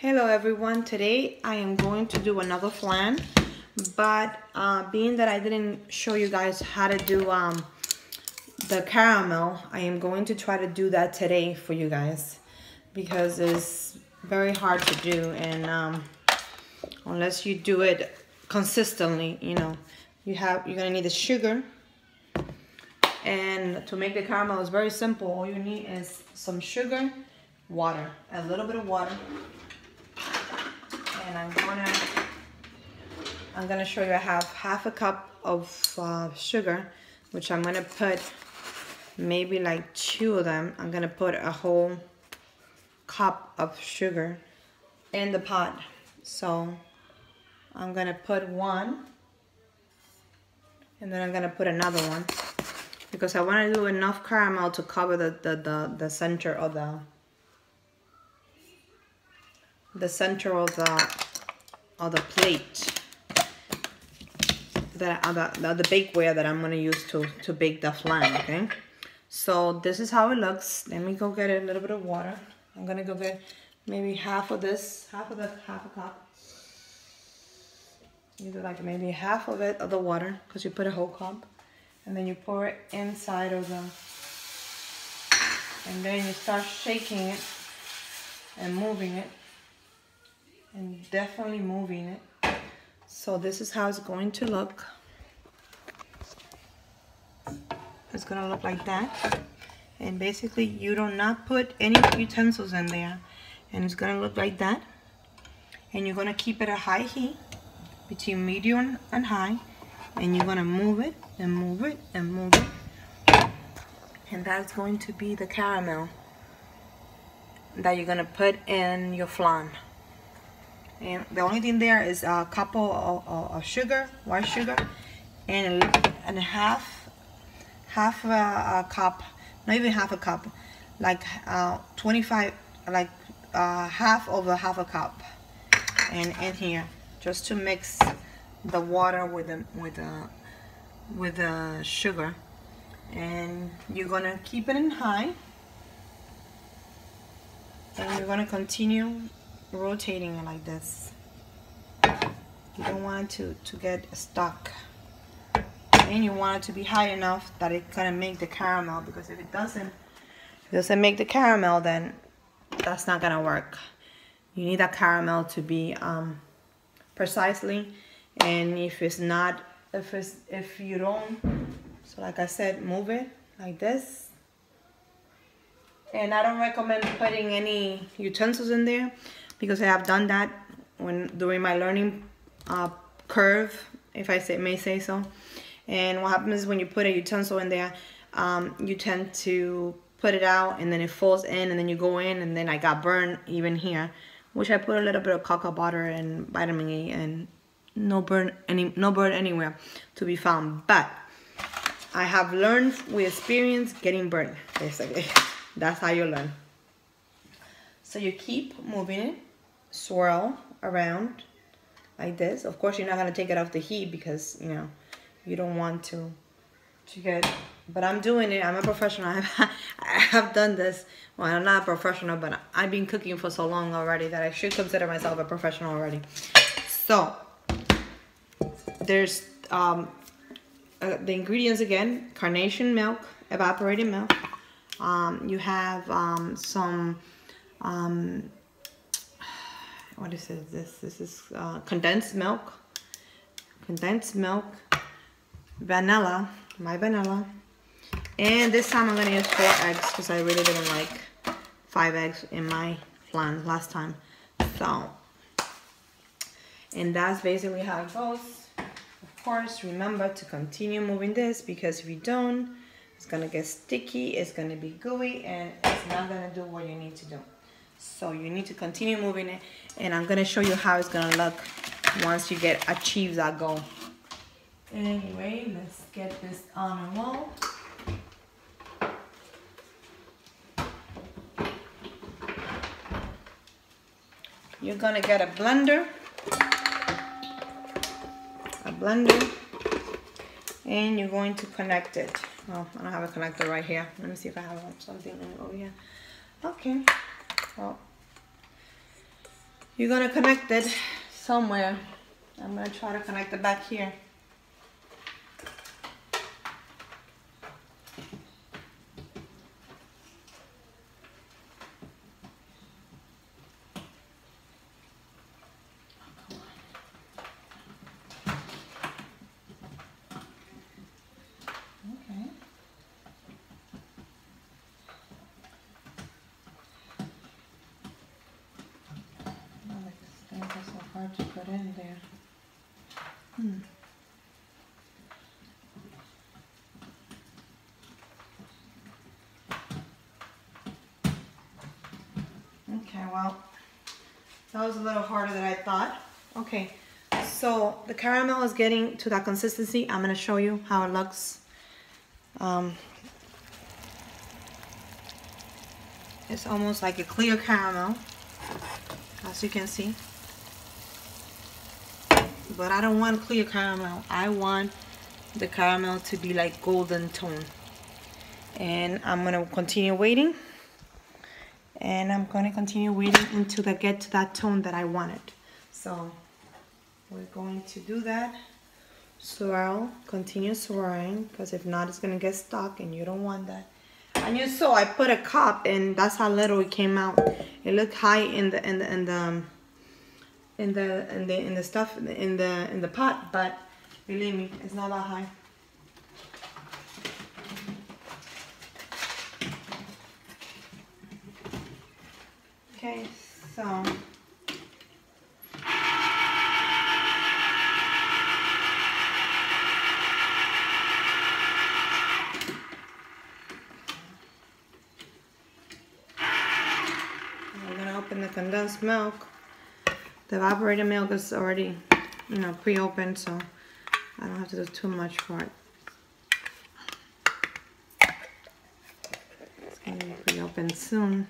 Hello everyone, today I am going to do another flan, but being that I didn't show you guys how to do the caramel, I am going to try to do that today for you guys because it's very hard to do, and unless you do it consistently, you're gonna need the sugar. And to make the caramel is very simple. All you need is some sugar, water, a little bit of water. And I'm gonna show you I have half a cup of sugar, which I'm gonna put maybe like 2 of them. I'm gonna put a whole cup of sugar in the pot. So I'm gonna put 1, and then I'm gonna put another one because I want to do enough caramel to cover the center of the center of the plate, the bakeware that I'm gonna use to bake the flan. Okay, so this is how it looks. Let me go get a little bit of water. I'm gonna go get maybe half of a cup. You do like maybe half of it of the water because you put a whole cup, and then you pour it inside of and then you start shaking it and moving it. And definitely moving it. So this is how it's going to look. It's gonna look like that. And basically you do not put any utensils in there. And it's gonna look like that. And you're gonna keep it at high heat, between medium and high. And you're gonna move it and move it and move it. And that's going to be the caramel that you're gonna put in your flan. And the only thing there is a cup of sugar, white sugar, and half a cup, not even half a cup, like 25, like half of a cup, and in here just to mix the water with the sugar. And you're gonna keep it in high, and you're gonna continue rotating it like this. You don't want it to get stuck, and you want it to be high enough that it's gonna make the caramel, because if it doesn't make the caramel, then that's not gonna work. You need that caramel to be precisely, and if you don't, so like I said, move it like this. And I don't recommend putting any utensils in there, because I have done that during my learning curve, if I may say so. And what happens is when you put a utensil in there, you tend to put it out, and then it falls in, and then you go in, and then I got burned even here, which I put a little bit of cocoa butter and vitamin E, and no burn anywhere to be found. But I have learned with experience getting burned, basically. That's how you learn. So you keep moving it, swirl around like this. Of course, you're not gonna take it off the heat because you don't want to get. But I'm doing it. I'm a professional. I have done this. Well, I'm not a professional, but I've been cooking for so long already that I should consider myself a professional already. So there's the ingredients again: carnation milk, evaporated milk. You have some what is this? This is condensed milk, vanilla, my vanilla, and this time I'm gonna use 4 eggs because I really didn't like 5 eggs in my flan last time. So, and that's basically how it goes. Of course, remember to continue moving this, because if you don't, it's gonna get sticky, it's gonna be gooey, and it's not gonna do what you need to do. So you need to continue moving it, and I'm gonna show you how it's gonna look once you achieve that goal. Anyway, let's get this on a roll. You're gonna get a blender, and you're going to connect it. Oh, I don't have a connector right here. Let me see if I have something over here. Okay. Well, you're gonna connect it somewhere. I'm gonna try to connect it back here. Hard to put in there. Okay, well, that was a little harder than I thought. Okay, so the caramel is getting to that consistency. I'm going to show you how it looks. It's almost like a clear caramel, as you can see. But I don't want clear caramel. I want the caramel to be like golden tone. And I'm going to continue waiting. And I'm going to continue waiting until I get to that tone that I wanted. So we're going to do that. Swirl, continue swirling, because if not, it's going to get stuck, and you don't want that. And you saw I put a cup, and that's how little it came out. It looked high in the stuff in the pot, but believe me, it's not that high. Okay, so we're gonna open the condensed milk. The evaporated milk is already, pre-opened, so I don't have to do too much for it. It's gonna be pre-opened soon.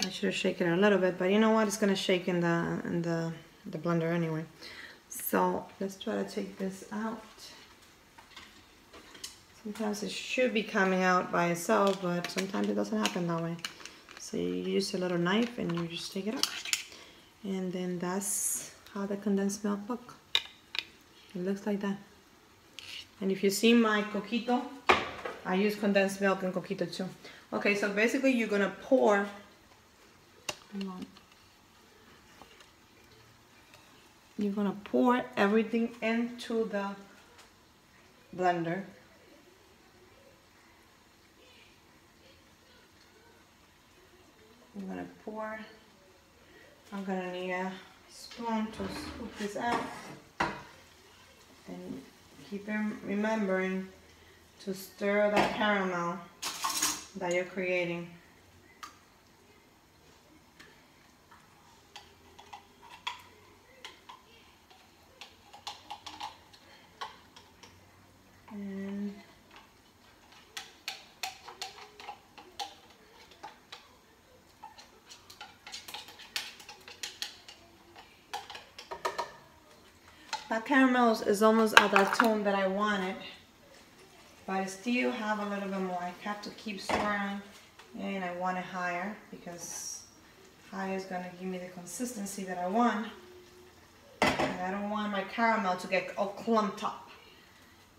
I should shake it a little bit, but you know what? It's gonna shake in the blender anyway. So let's try to take this out. Sometimes it should be coming out by itself, but sometimes it doesn't happen that way. So you use a little knife and you just take it out. And then that's how the condensed milk look. It looks like that. And if you see my coquito, I use condensed milk in coquito too. Okay, so basically you're gonna pour. You're gonna pour everything into the blender. I'm gonna pour. I'm gonna need a spoon to scoop this out, and keep remembering to stir that caramel that you're creating. And that caramel is almost at that tone that I wanted, but I still have a little bit more. I have to keep swirling, and I want it higher because higher is gonna give me the consistency that I want. And I don't want my caramel to get all clumped up.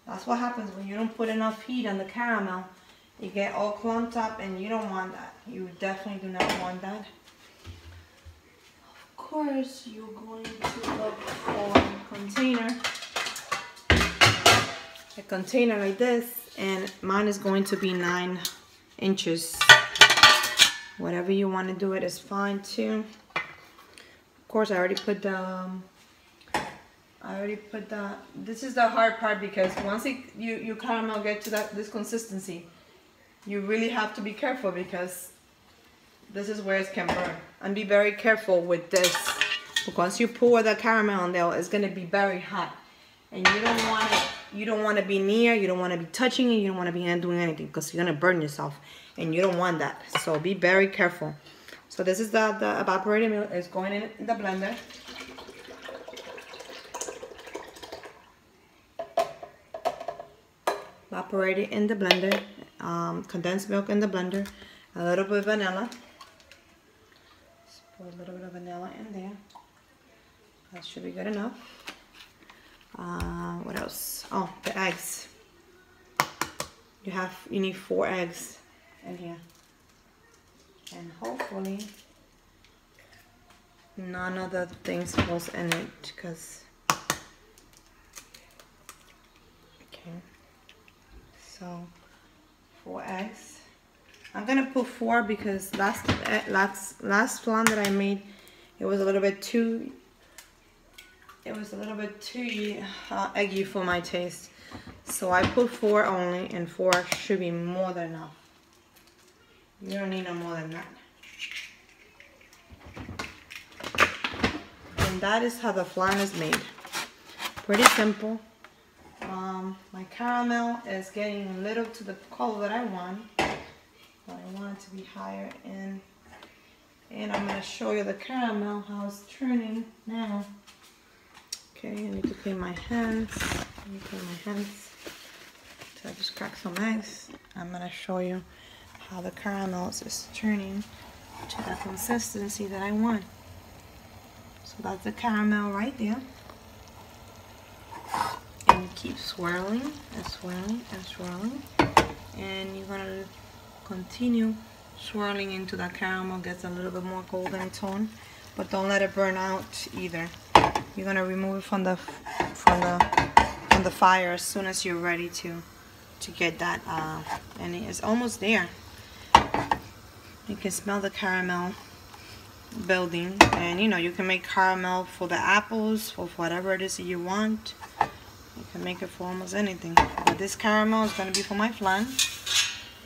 That's what happens when you don't put enough heat on the caramel. You get all clumped up, and you don't want that. You definitely do not want that. Of course, you're going to look for a container like this, and mine is going to be 9 inches. Whatever you want to do it is fine too. Of course, I already put the this is the hard part, because once your caramel get to this consistency, you really have to be careful, because this is where it can burn. And be very careful with this, because once you pour the caramel on there, it's gonna be very hot, and you don't want to be near, you don't want to be touching it, you don't want to be doing anything, because you're gonna burn yourself, and you don't want that. So be very careful. So this is the evaporated milk. It's going in the blender. Evaporated in the blender, condensed milk in the blender, a little bit of vanilla. Put a little bit of vanilla in there. That should be good enough. What else? Oh, the eggs. You need 4 eggs in here. And hopefully none of the things falls in it, because okay, so 4 eggs. I'm gonna put 4 because last flan that I made, it was a little bit too eggy for my taste, so I put 4 only, and 4 should be more than enough. You don't need no more than that. And that is how the flan is made. Pretty simple. My caramel is getting a little to the color that I want, but I want it to be higher. And I'm going to show you the caramel, how it's turning now. Okay, I need to clean my hands. So I just cracked some eggs. I'm going to show you how the caramel is turning to the consistency that I want. So that's the caramel right there. And you keep swirling and swirling and swirling. And you're going to continue swirling until that caramel gets a little bit more golden tone. But don't let it burn out either. You're going to remove it from the fire as soon as you're ready to get that. And it's almost there. You can smell the caramel building, and you can make caramel for the apples, for whatever it is that you want. You can make it for almost anything. But this caramel is going to be for my flan,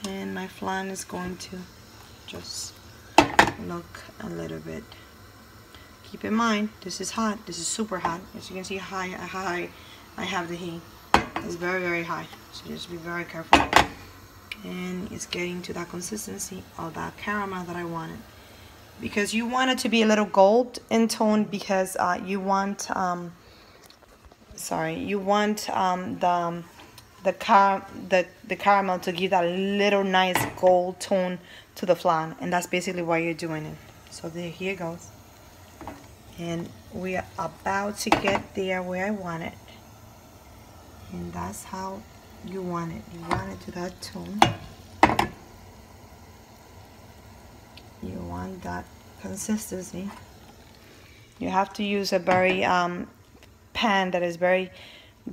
and my flan is going to just look a little bit. Keep in mind, this is hot. This is super hot. As you can see, high I have the heat. It's very, very high. So just be very careful. And it's getting to that consistency of that caramel that I wanted, because you want it to be a little gold in tone, because you want the caramel to give that little nice gold tone to the flan, and that's basically why you're doing it. So here it goes, and we are about to get there where I want it, and that's how you want it. You want it to that tone. You want that consistency. You have to use a very pan that is very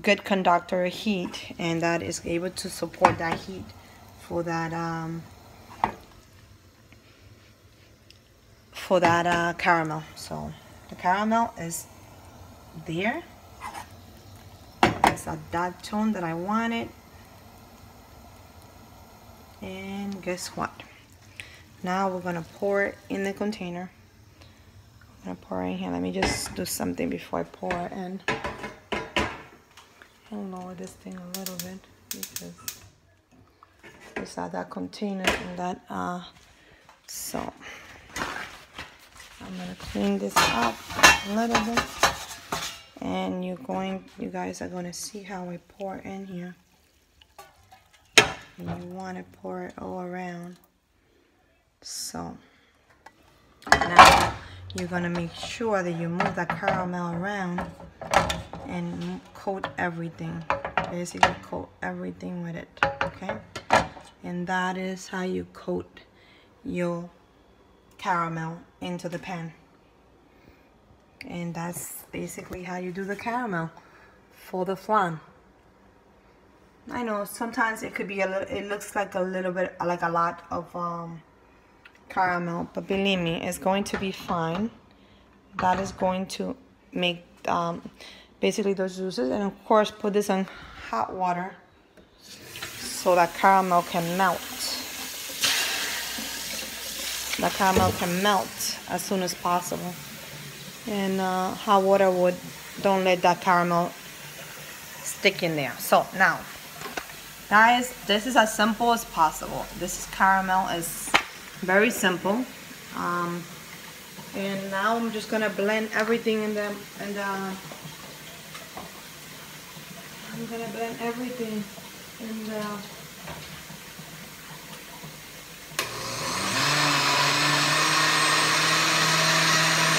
good conductor of heat, and that is able to support that heat for that caramel. So the caramel is there. It's at that tone that I wanted. And guess what? Now we're gonna pour it in the container. I'm gonna pour it in here. Let me just do something before I pour it in. I'll lower this thing a little bit because it's at that container and that so I'm gonna clean this up a little bit, and you guys are gonna see how I pour in here. And you want to pour it all around. So now you're going to make sure that you move that caramel around and coat everything. Basically coat everything with it, okay? And that is how you coat your caramel into the pan. And that's basically how you do the caramel for the flan. I know sometimes it could be it looks like a little bit like a lot of caramel, but believe me, it's going to be fine. That is going to make basically those juices, and of course put this in hot water so that caramel can melt. The caramel can melt as soon as possible, and hot water don't let that caramel stick in there. So now, guys, this is as simple as possible. This caramel is very simple. And now I'm just gonna blend everything I'm gonna blend everything in the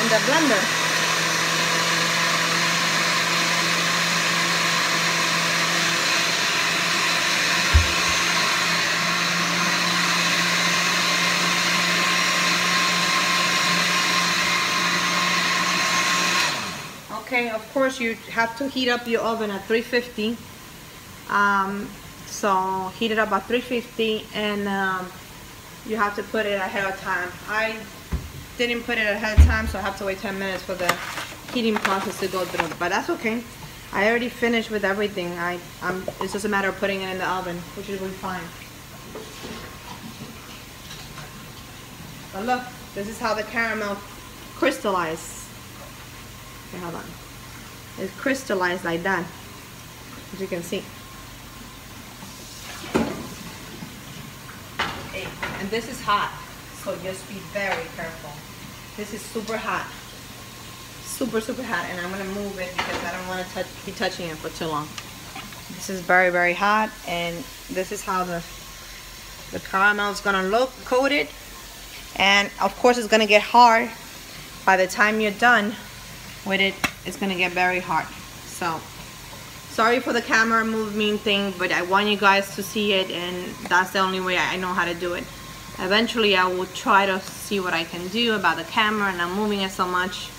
the blender. Okay, of course you have to heat up your oven at 350. So heat it up at 350, and you have to put it ahead of time. I didn't put it ahead of time, so I have to wait 10 minutes for the heating process to go through, but that's okay. I already finished with everything. It's just a matter of putting it in the oven, which will be fine. But look, this is how the caramel crystallizes. Okay, hold on. It's crystallized like that, as you can see. Okay, and this is hot, so just be very careful. This is super hot. Super, super hot, and I'm gonna move it because I don't want to be touching it for too long. This is very, very hot, and this is how the caramel is gonna look coated. And of course it's gonna get hard. By the time you're done with it, it's gonna get very hard. So sorry for the camera moving thing, but I want you guys to see it, and that's the only way I know how to do it. Eventually I will try to see what I can do about the camera and I'm moving it so much,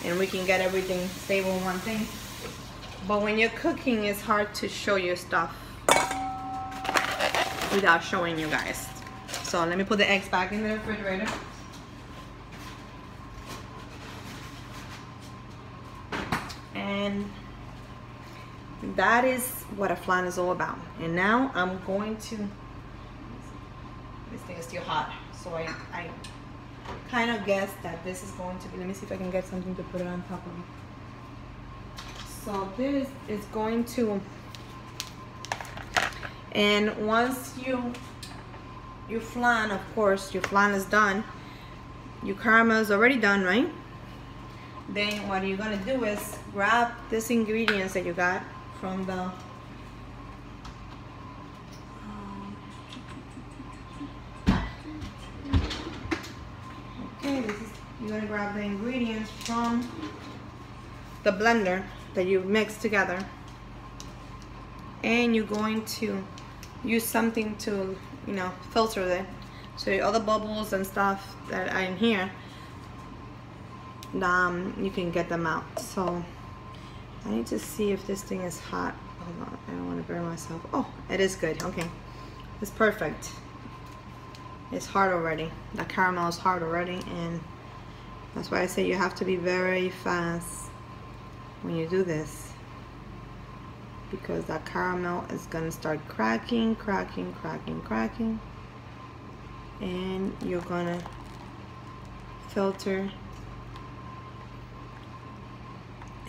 and we can get everything stable in one thing. But when you're cooking, it's hard to show you stuff without showing you guys. So let me put the eggs back in the refrigerator. And that is what a flan is all about. And now I'm going to, this thing is still hot, so I kind of guessed that this is going to be, let me see if I can get something to put it on top of it. So this is going to, and once your flan, of course, your flan is done, your caramel is already done, right? Then what you're gonna do is grab these ingredients that you got from the okay, you're gonna grab the ingredients from the blender that you mixed together, and you're going to use something to, you know, filter it, so all the bubbles and stuff that are in here, you can get them out. So I need to see if this thing is hot. Hold on, I don't want to burn myself. Oh, it is good. Okay, it's perfect. It's hard already. The caramel is hard already, and that's why I say you have to be very fast when you do this, because that caramel is gonna start cracking, and you're gonna filter,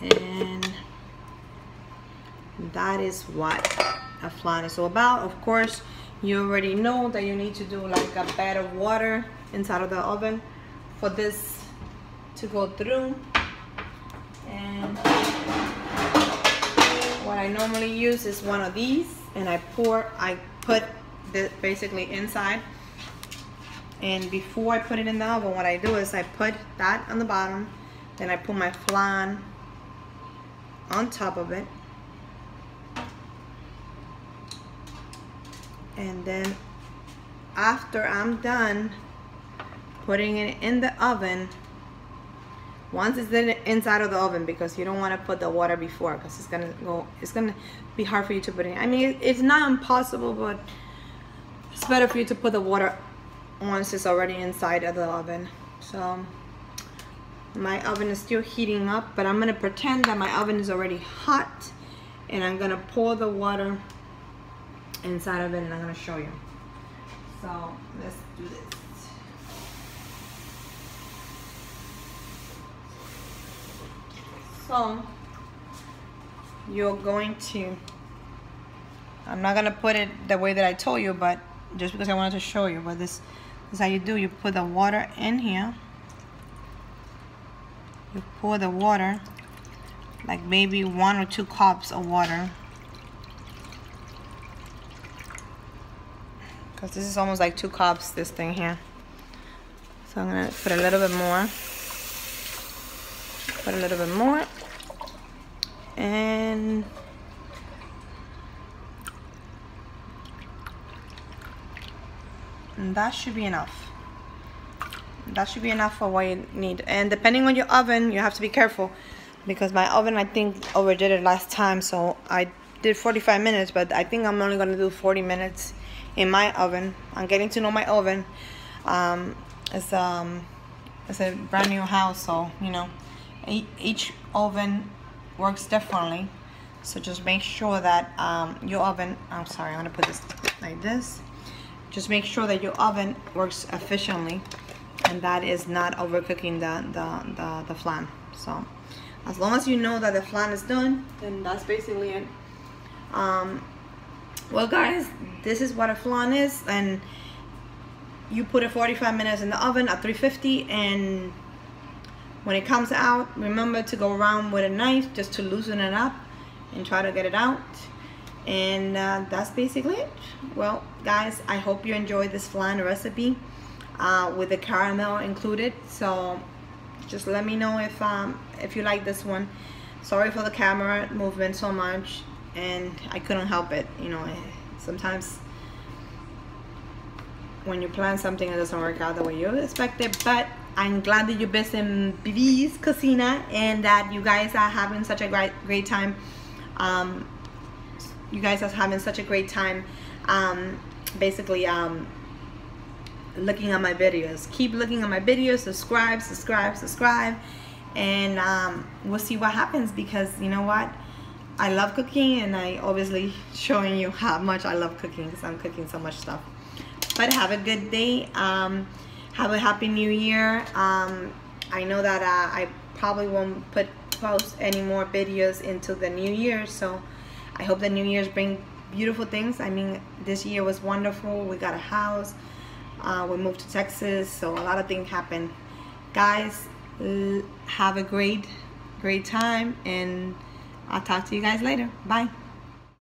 and that is what a flan is all about. Of course, you already know that you need to do like a bed of water inside of the oven for this to go through. And what I normally use is one of these, and I put this basically inside, and before I put it in the oven, what I do is I put that on the bottom, then I put my flan on top of it, and then after I'm done putting it in the oven, once it's inside of the oven, because you don't want to put the water before, because it's gonna be hard for you to put it in. I mean, it's not impossible, but it's better for you to put the water once it's already inside of the oven. So my oven is still heating up, but I'm gonna pretend that my oven is already hot, and I'm gonna pour the water inside of it, and I'm gonna show you. So let's do this. So you're going to, I'm not gonna put it the way that I told you, but just because I wanted to show you, but this is how you do. You put the water in here, you pour the water, like maybe 1 or 2 cups of water, because this is almost like 2 cups, this thing here. So I'm gonna put a little bit more. put a little bit more, and that should be enough. That should be enough for what you need. And depending on your oven, you have to be careful, because my oven, I think, overdid it last time. So I did 45 minutes, but I think I'm only gonna do 40 minutes in my oven. I'm getting to know my oven. It's a brand new house, so you know, each oven works differently. So just make sure that your oven, I'm sorry, I'm gonna put this like this. Just make sure that your oven works efficiently, and that is not overcooking the flan. So as long as you know that the flan is done, then that's basically it. Well guys, this is what a flan is, and you put it 45 minutes in the oven at 350, and when it comes out, remember to go around with a knife just to loosen it up and try to get it out. And that's basically it. Well guys, I hope you enjoyed this flan recipe with the caramel included. So just let me know if you like this one. Sorry for the camera movement so much, and I couldn't help it. You know, sometimes when you plan something, it doesn't work out the way you expect it. But I'm glad that you're based in Vivi's Cocina and that you guys are having such a great time. You guys are having such a great time basically looking at my videos. Keep looking at my videos, subscribe, and we'll see what happens, because you know what, I love cooking, and I obviously showing you how much I love cooking, because I'm cooking so much stuff. But have a good day. Have a happy new year. I know that I probably won't post any more videos into the new year, so I hope the new year's bring beautiful things. I mean, this year was wonderful. We got a house, we moved to Texas, so a lot of things happened. Guys, have a great time, and I'll talk to you guys later. Bye.